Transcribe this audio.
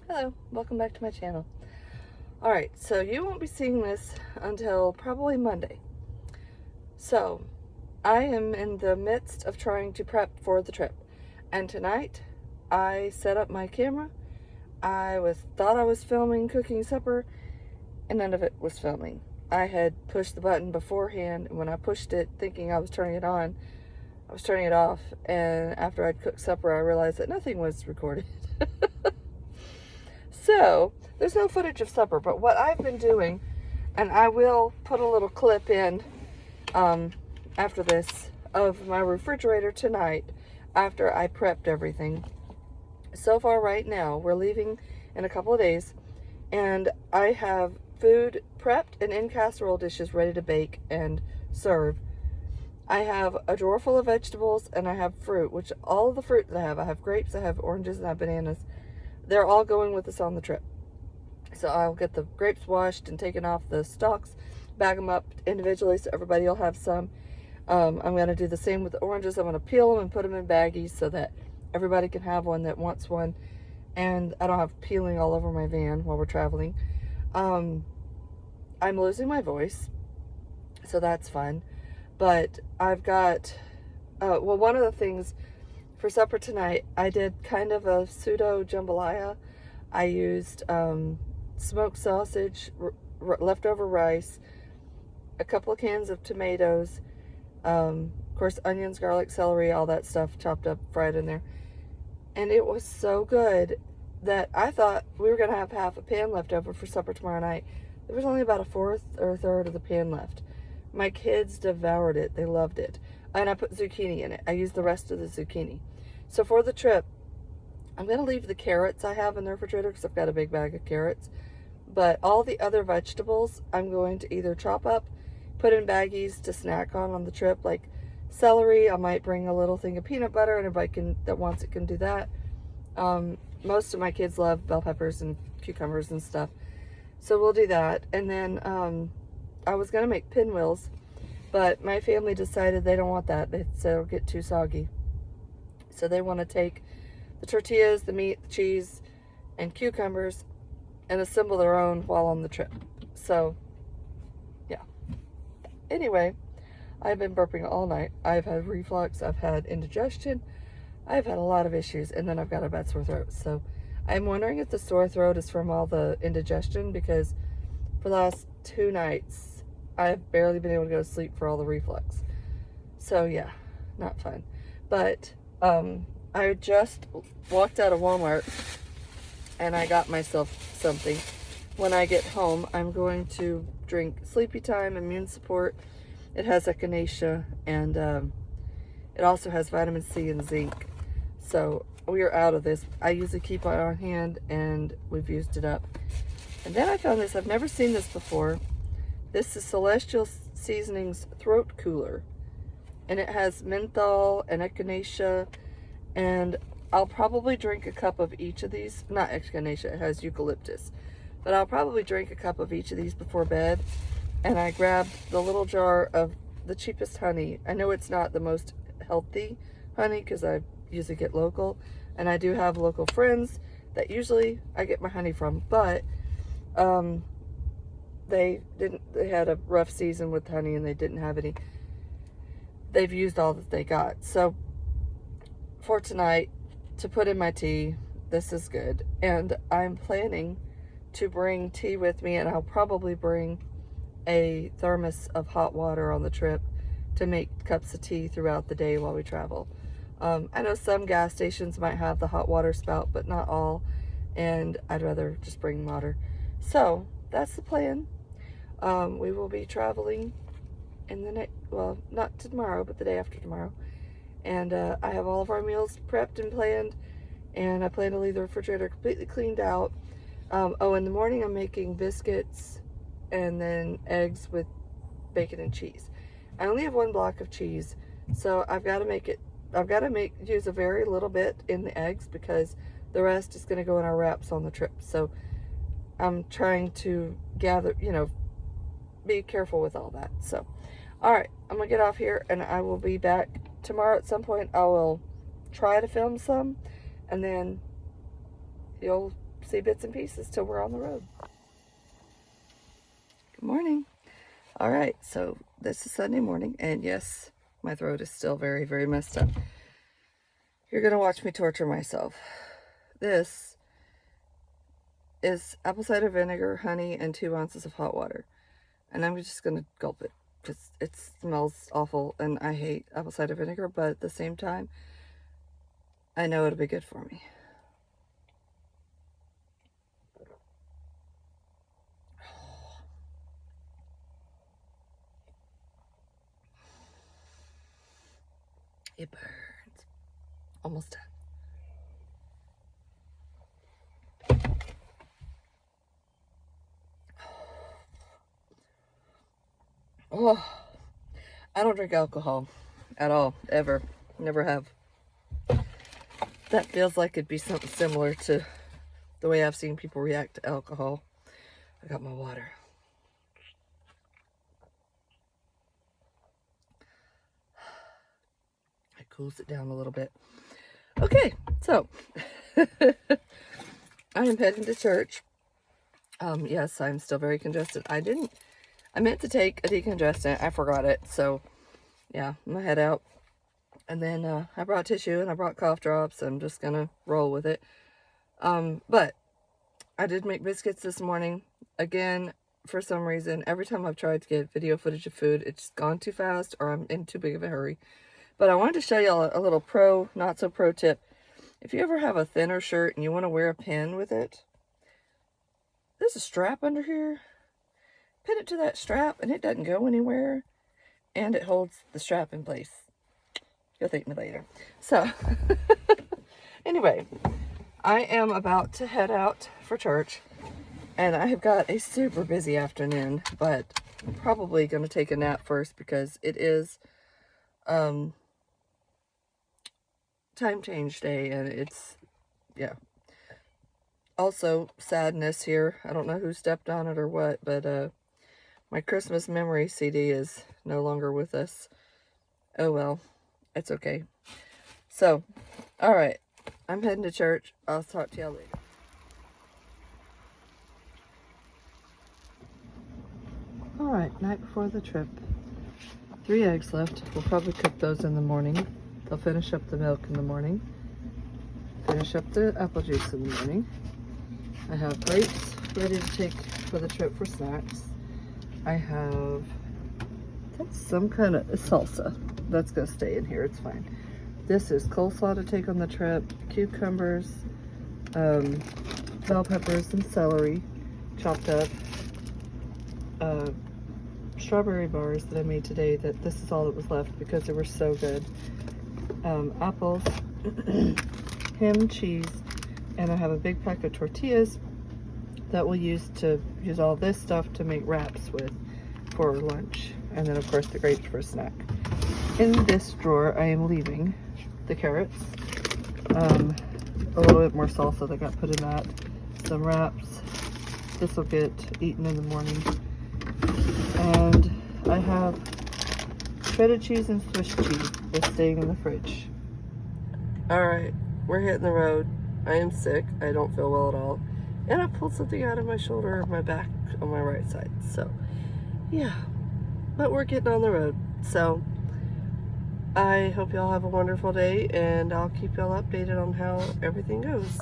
Hello, welcome back to my channel. Alright, so you won't be seeing this until probably Monday. So, I am in the midst of trying to prep for the trip. And tonight, I set up my camera. Thought I was filming cooking supper, and none of it was filming. I had pushed the button beforehand, and when I pushed it thinking I was turning it on, I was turning it off, and after I'd cooked supper, I realized that nothing was recorded. So, there's no footage of supper, but what I've been doing, and I will put a little clip in after this, of my refrigerator tonight after I prepped everything. So far right now, we're leaving in a couple of days, and I have food prepped and in casserole dishes ready to bake and serve. I have a drawer full of vegetables, and I have fruit, which all of the fruit that I have grapes, I have oranges, and I have bananas. They're all going with us on the trip. So I'll get the grapes washed and taken off the stalks, bag them up individually so everybody will have some. I'm going to do the same with the oranges. I'm going to peel them and put them in baggies so that everybody can have one that wants one. And I don't have peeling all over my van while we're traveling. I'm losing my voice, so that's fun. But I've got, well, one of the things for supper tonight, I did kind of a pseudo jambalaya. I used smoked sausage, leftover rice, a couple of cans of tomatoes, of course onions, garlic, celery, all that stuff chopped up, fried in there. And it was so good that I thought we were going to have half a pan left over for supper tomorrow night. There was only about a fourth or a third of the pan left. My kids devoured it. They loved it. And I put zucchini in it. I used the rest of the zucchini. So for the trip, I'm going to leave the carrots I have in the refrigerator because I've got a big bag of carrots. But all the other vegetables, I'm going to either chop up, put in baggies to snack on the trip, like celery. I might bring a little thing of peanut butter, and everybody that wants it can do that. Most of my kids love bell peppers and cucumbers and stuff. So we'll do that. And then I was going to make pinwheels, but my family decided they don't want that. They said it'll get too soggy. So they want to take the tortillas, the meat, the cheese, and cucumbers and assemble their own while on the trip. So, yeah. Anyway, I've been burping all night. I've had reflux. I've had indigestion. I've had a lot of issues, and then I've got a bad sore throat. So I'm wondering if the sore throat is from all the indigestion, because for the last 2 nights, I've barely been able to go to sleep for all the reflux. So, yeah, not fun. But I just walked out of Walmart and I got myself something. When I get home, I'm going to drink Sleepy Time Immune Support. It has echinacea, and it also has vitamin C and zinc. So we are out of this. I usually keep it on hand, and we've used it up. And then I found this. I've never seen this before. This is Celestial Seasonings Throat Cooler. And it has menthol and echinacea, and I'll probably drink a cup of each of these. Not echinacea, it has eucalyptus. But I'll probably drink a cup of each of these before bed. And I grabbed the little jar of the cheapest honey. I know it's not the most healthy honey because I usually get local. And I do have local friends that usually I get my honey from. But they had a rough season with honey, and they didn't have any. They've used all that they got. So for tonight, to put in my tea, this is good. And I'm planning to bring tea with me, and I'll probably bring a thermos of hot water on the trip to make cups of tea throughout the day while we travel. I know some gas stations might have the hot water spout, but not all, and I'd rather just bring water. So that's the plan. We will be traveling in the next, well, not tomorrow, but the day after tomorrow. And I have all of our meals prepped and planned, and I plan to leave the refrigerator completely cleaned out. Oh, in the morning I'm making biscuits and then eggs with bacon and cheese. I only have 1 block of cheese, so I've got to use a very little bit in the eggs because the rest is going to go in our wraps on the trip. So I'm trying to gather, be careful with all that. So, all right, I'm going to get off here, and I will be back tomorrow at some point. I will try to film some, and then you'll see bits and pieces till we're on the road. Good morning. All right, so this is Sunday morning, and yes, my throat is still very, very messed up. You're gonna watch me torture myself. This is apple cider vinegar, honey, and 2 ounces of hot water. And I'm just gonna gulp it because it smells awful and I hate apple cider vinegar, but at the same time, I know it'll be good for me. It burns. Almost done. Oh, I don't drink alcohol at all, ever. Never have. That feels like it'd be something similar to the way I've seen people react to alcohol. I got my water. It cools it down a little bit. Okay, so I am heading to church. Yes, I'm still very congested. I meant to take a decongestant. I forgot it. So, yeah, I'm gonna head out. And then I brought tissue and I brought cough drops. I'm just gonna roll with it. But I did make biscuits this morning. Again, for some reason, every time I've tried to get video footage of food, it's gone too fast or I'm in too big of a hurry. But I wanted to show y'all a little pro, not so pro tip. If you ever have a thinner shirt and you want to wear a pin with it, there's a strap under here. Pin it to that strap and it doesn't go anywhere. And it holds the strap in place. You'll thank me later. So, anyway, I am about to head out for church. And I have got a super busy afternoon. But I'm probably going to take a nap first because it is time change day. And it's, yeah. Also, sadness here. I don't know who stepped on it or what, but my Christmas memory CD is no longer with us. Oh well, it's okay. So, alright, I'm heading to church. I'll talk to y'all later. Alright, night before the trip. 3 eggs left. We'll probably cook those in the morning. They'll finish up the milk in the morning. Finish up the apple juice in the morning. I have grapes ready to take for the trip for snacks. I have, that's some kind of salsa. That's going to stay in here. It's fine. This is coleslaw to take on the trip. Cucumbers, bell peppers, and celery chopped up. Strawberry bars that I made today. This is all that was left because they were so good. Apples, ham, cheese, and I have a big pack of tortillas that we'll use all this stuff to make wraps with for lunch. And then of course the grapes for a snack. In this drawer I am leaving the carrots, a little bit more salsa that got put in that, some wraps. This will get eaten in the morning. And I have shredded cheese and Swiss cheese that's staying in the fridge. Alright, we're hitting the road. I am sick. I don't feel well at all. And I pulled something out of my shoulder of my back on my right side. So, yeah. But we're getting on the road. So, I hope y'all have a wonderful day. And I'll keep y'all updated on how everything goes.